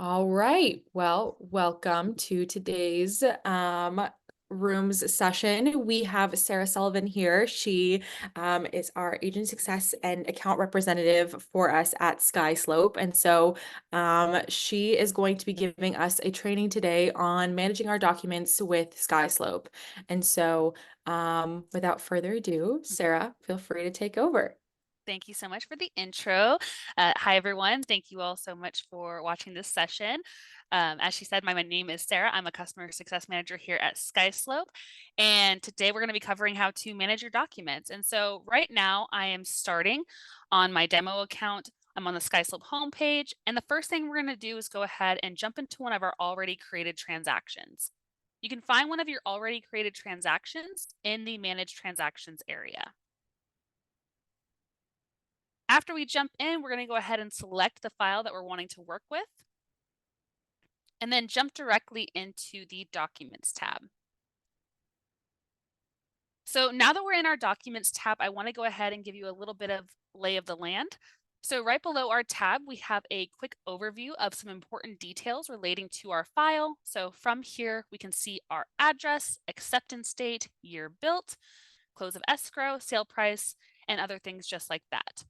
All right. Well, welcome to today's rooms session. We have Sarah Sullivan here. She is our agent success and account representative for us at SkySlope. And so she is going to be giving us a training today on managing our documents with SkySlope. And so without further ado, Sarah, feel free to take over. Thank you so much for the intro. Hi, everyone. Thank you all so much for watching this session. As she said, my name is Sarah. I'm a customer success manager here at SkySlope. And today we're going to be covering how to manage your documents. And so right now I am starting on my demo account. I'm on the SkySlope homepage. And the first thing we're going to do is go ahead and jump into one of our already created transactions. You can find one of your already created transactions in the Manage Transactions area. After we jump in, we're going to go ahead and select the file that we're wanting to work with, and then jump directly into the Documents tab. So now that we're in our Documents tab, I want to go ahead and give you a little bit of lay of the land. So right below our tab, we have a quick overview of some important details relating to our file. So from here, we can see our address, acceptance date, year built, close of escrow, sale price, and other things just like that.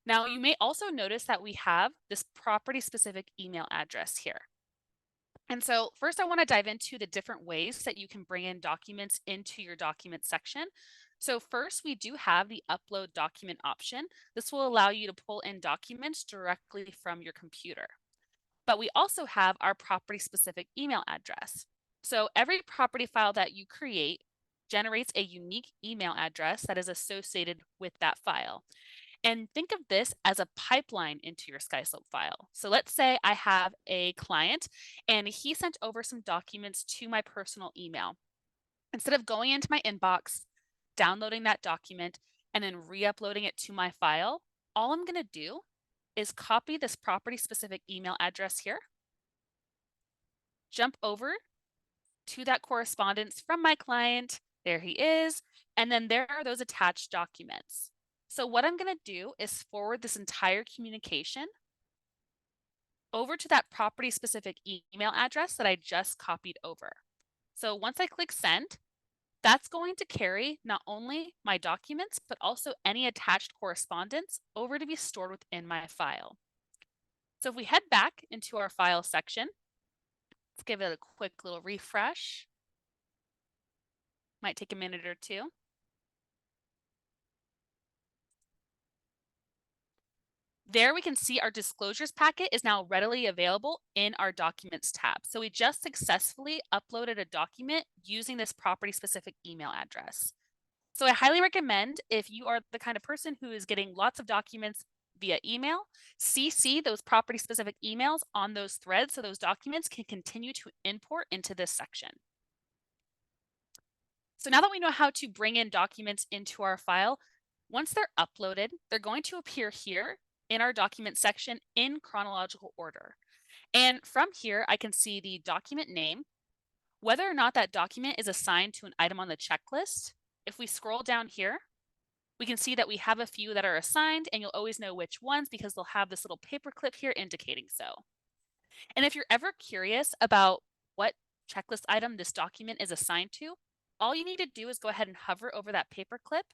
Now, you may also notice that we have this property-specific email address here. And so first I want to dive into the different ways that you can bring in documents into your document section. So first, we do have the upload document option. This will allow you to pull in documents directly from your computer. But we also have our property-specific email address. So every property file that you create generates a unique email address that is associated with that file. And think of this as a pipeline into your SkySlope file. So let's say I have a client and he sent over some documents to my personal email. Instead of going into my inbox, downloading that document, and then re-uploading it to my file, all I'm going to do is copy this property specific email address here, jump over to that correspondence from my client. There he is. And then there are those attached documents. So what I'm going to do is forward this entire communication over to that property specific email address that I just copied over. So once I click send, that's going to carry not only my documents, but also any attached correspondence over to be stored within my file. So if we head back into our file section, let's give it a quick little refresh. Might take a minute or two. There we can see our disclosures packet is now readily available in our documents tab. So we just successfully uploaded a document using this property specific email address. So I highly recommend, if you are the kind of person who is getting lots of documents via email, CC those property specific emails on those threads so those documents can continue to import into this section. So now that we know how to bring in documents into our file, once they're uploaded, they're going to appear here in our document section in chronological order. And from here, I can see the document name, whether or not that document is assigned to an item on the checklist. If we scroll down here, we can see that we have a few that are assigned, and you'll always know which ones because they'll have this little paper clip here indicating so. And if you're ever curious about what checklist item this document is assigned to, all you need to do is go ahead and hover over that paper clip,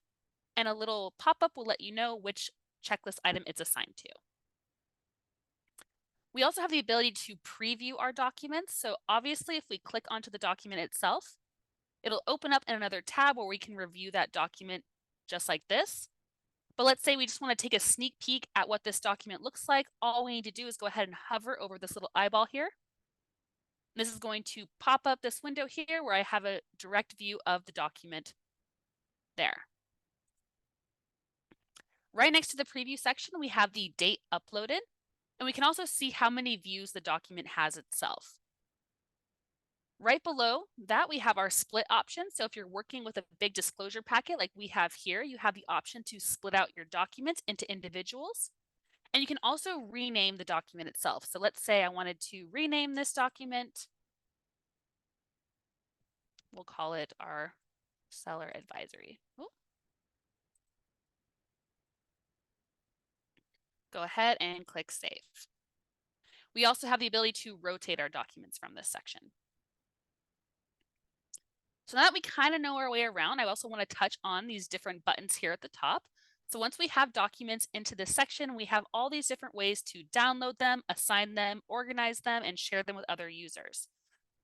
and a little pop-up will let you know which checklist item it's assigned to. We also have the ability to preview our documents. So obviously, if we click onto the document itself, it'll open up in another tab where we can review that document just like this. But let's say we just want to take a sneak peek at what this document looks like. All we need to do is go ahead and hover over this little eyeball here. This is going to pop up this window here where I have a direct view of the document there. Right next to the preview section, we have the date uploaded, and we can also see how many views the document has itself. Right below that, we have our split option. So if you're working with a big disclosure packet like we have here, you have the option to split out your documents into individuals. And you can also rename the document itself. So let's say I wanted to rename this document. We'll call it our seller advisory. Ooh. Go ahead and click save. We also have the ability to rotate our documents from this section. So now that we kind of know our way around, I also want to touch on these different buttons here at the top. So once we have documents into this section, we have all these different ways to download them, assign them, organize them, and share them with other users.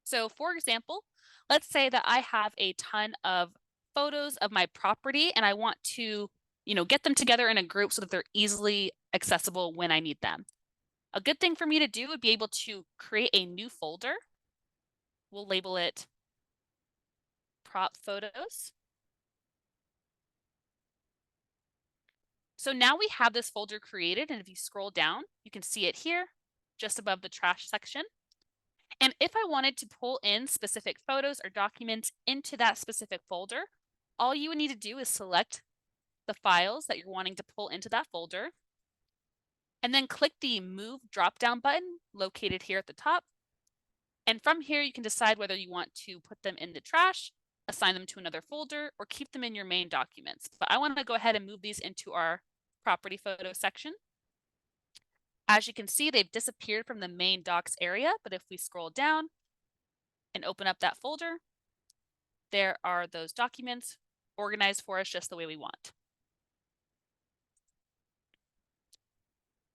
So for example, let's say that I have a ton of photos of my property and I want to, get them together in a group so that they're easily accessible when I need them. A good thing for me to do would be able to create a new folder. We'll label it prop photos. So now we have this folder created, and if you scroll down, you can see it here, just above the trash section. And if I wanted to pull in specific photos or documents into that specific folder, all you would need to do is select the files that you're wanting to pull into that folder, and then click the Move drop-down button located here at the top. And from here, you can decide whether you want to put them in the trash, assign them to another folder, or keep them in your main documents. But I want to go ahead and move these into our property photo section. As you can see, they've disappeared from the main docs area, but if we scroll down and open up that folder, there are those documents organized for us just the way we want.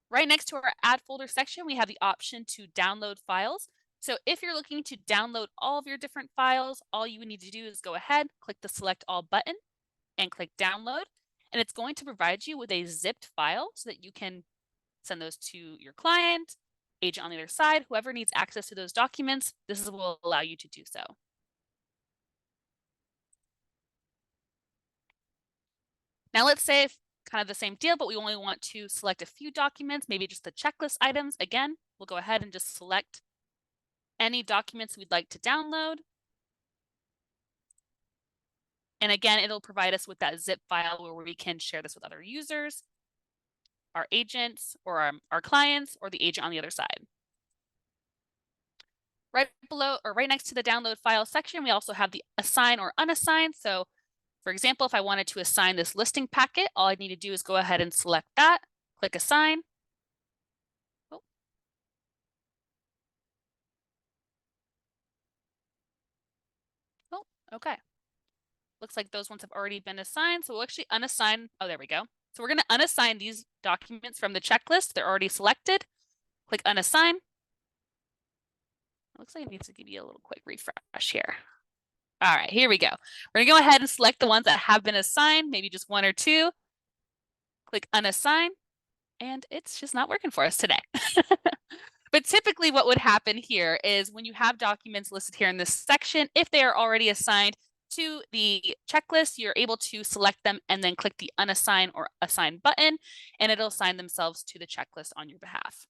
Right next to our Add Folder section, we have the option to download files. So if you're looking to download all of your different files, all you would need to do is go ahead, click the Select All button, and click Download. And it's going to provide you with a zipped file so that you can send those to your client, agent on the other side, whoever needs access to those documents. This will allow you to do so. Now let's say if kind of the same deal, but we only want to select a few documents, maybe just the checklist items. Again, we'll go ahead and just select any documents we'd like to download. And again, it'll provide us with that zip file where we can share this with other users, our agents, or our clients, or the agent on the other side. Right below, or right next to the download file section, we also have the assign or unassigned. So for example, if I wanted to assign this listing packet, all I need to do is go ahead and select that, click assign. Oh, okay. Looks like those ones have already been assigned. So we'll actually unassign. Oh, there we go. So we're going to unassign these documents from the checklist. They're already selected. Click unassign. It looks like it needs to give you a little quick refresh here. All right, here we go. We're going to go ahead and select the ones that have been assigned, maybe just one or two. Click unassign, and it's just not working for us today. But typically what would happen here is when you have documents listed here in this section, if they are already assigned to the checklist, you're able to select them and then click the unassign or assign button, and it'll assign themselves to the checklist on your behalf.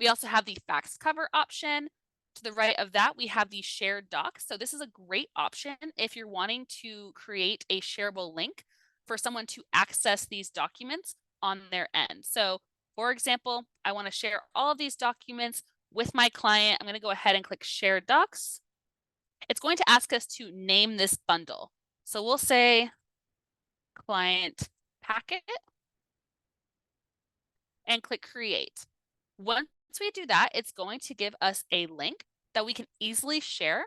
We also have the fax cover option. To the right of that, we have the shared docs. So this is a great option if you're wanting to create a shareable link for someone to access these documents on their end. So for example, I want to share all of these documents with my client. I'm going to go ahead and click Share Docs. It's going to ask us to name this bundle. So we'll say Client Packet and click Create. Once we do that, it's going to give us a link that we can easily share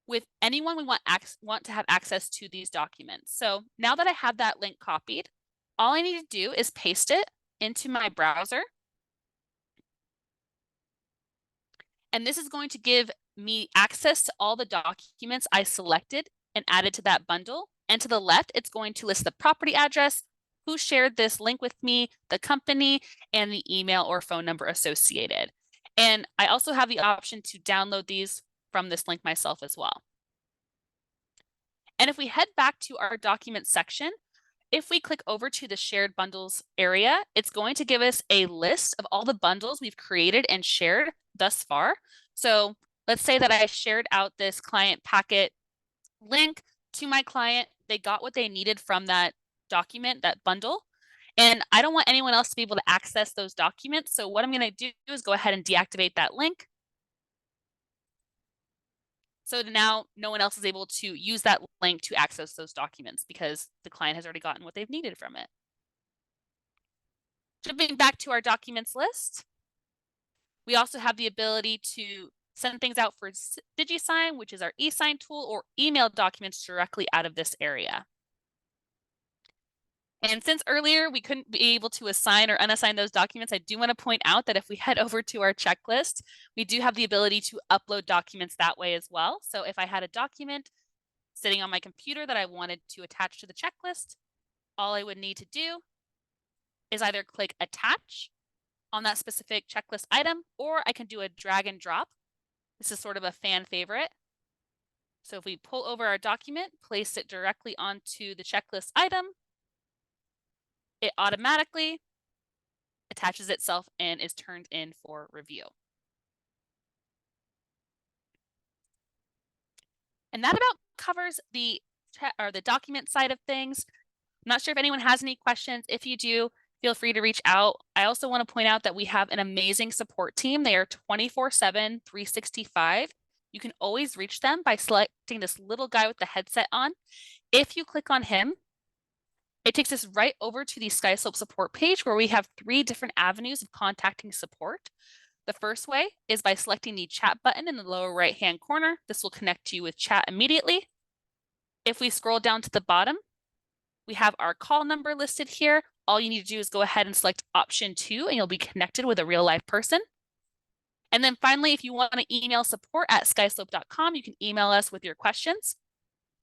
with anyone we want to have access to these documents. So now that I have that link copied, all I need to do is paste it into my browser. And this is going to give me access to all the documents I selected and added to that bundle. And to the left, it's going to list the property address, who shared this link with me, the company, and the email or phone number associated. And I also have the option to download these from this link myself as well. And if we head back to our document section, if we click over to the shared bundles area, it's going to give us a list of all the bundles we've created and shared thus far. So let's say that I shared out this client packet link to my client. They got what they needed from that document, that bundle. And I don't want anyone else to be able to access those documents. So what I'm going to do is go ahead and deactivate that link. So now no one else is able to use that link to access those documents because the client has already gotten what they've needed from it. Jumping back to our documents list, We also have the ability to send things out for DigiSign, which is our e-sign tool, or email documents directly out of this area. And since earlier we couldn't be able to assign or unassign those documents, I do want to point out that if we head over to our checklist, we do have the ability to upload documents that way as well. So if I had a document sitting on my computer that I wanted to attach to the checklist, all I would need to do is either click attach on that specific checklist item, or I can do a drag and drop. This is sort of a fan favorite. So if we pull over our document, place it directly onto the checklist item, it automatically attaches itself and is turned in for review. And that about covers the document side of things. I'm not sure if anyone has any questions. If you do, feel free to reach out. I also want to point out that we have an amazing support team. They are 24/7, 365. You can always reach them by selecting this little guy with the headset on. If you click on him, it takes us right over to the SkySlope support page where we have 3 different avenues of contacting support. The first way is by selecting the chat button in the lower right-hand corner. This will connect you with chat immediately. If we scroll down to the bottom, we have our call number listed here. All you need to do is go ahead and select option 2 and you'll be connected with a real life person. And then finally, if you want to email support@skyslope.com, you can email us with your questions.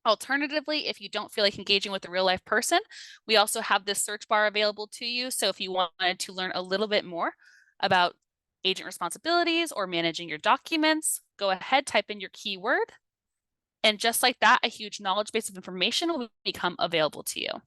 Alternatively, if you don't feel like engaging with a real life person, we also have this search bar available to you. So if you wanted to learn a little bit more about agent responsibilities or managing your documents, go ahead, type in your keyword. And just like that, a huge knowledge base of information will become available to you.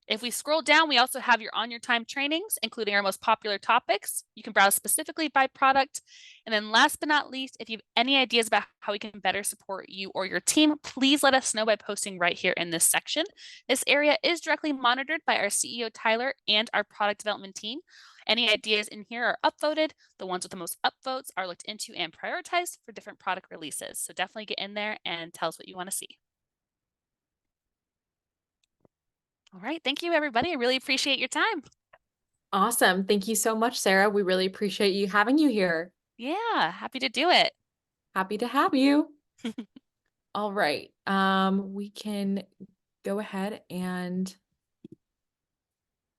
If we scroll down, we also have your on your time trainings, including our most popular topics. You can browse specifically by product. And then last but not least, if you have any ideas about how we can better support you or your team, please let us know by posting right here in this section. This area is directly monitored by our CEO, Tyler, and our product development team. Any ideas in here are upvoted. The ones with the most upvotes are looked into and prioritized for different product releases. So definitely get in there and tell us what you want to see. All right. Thank you, everybody. I really appreciate your time. Awesome. Thank you so much, Sarah. We really appreciate you having you here. Yeah, happy to do it. Happy to have you. All right. We can go ahead and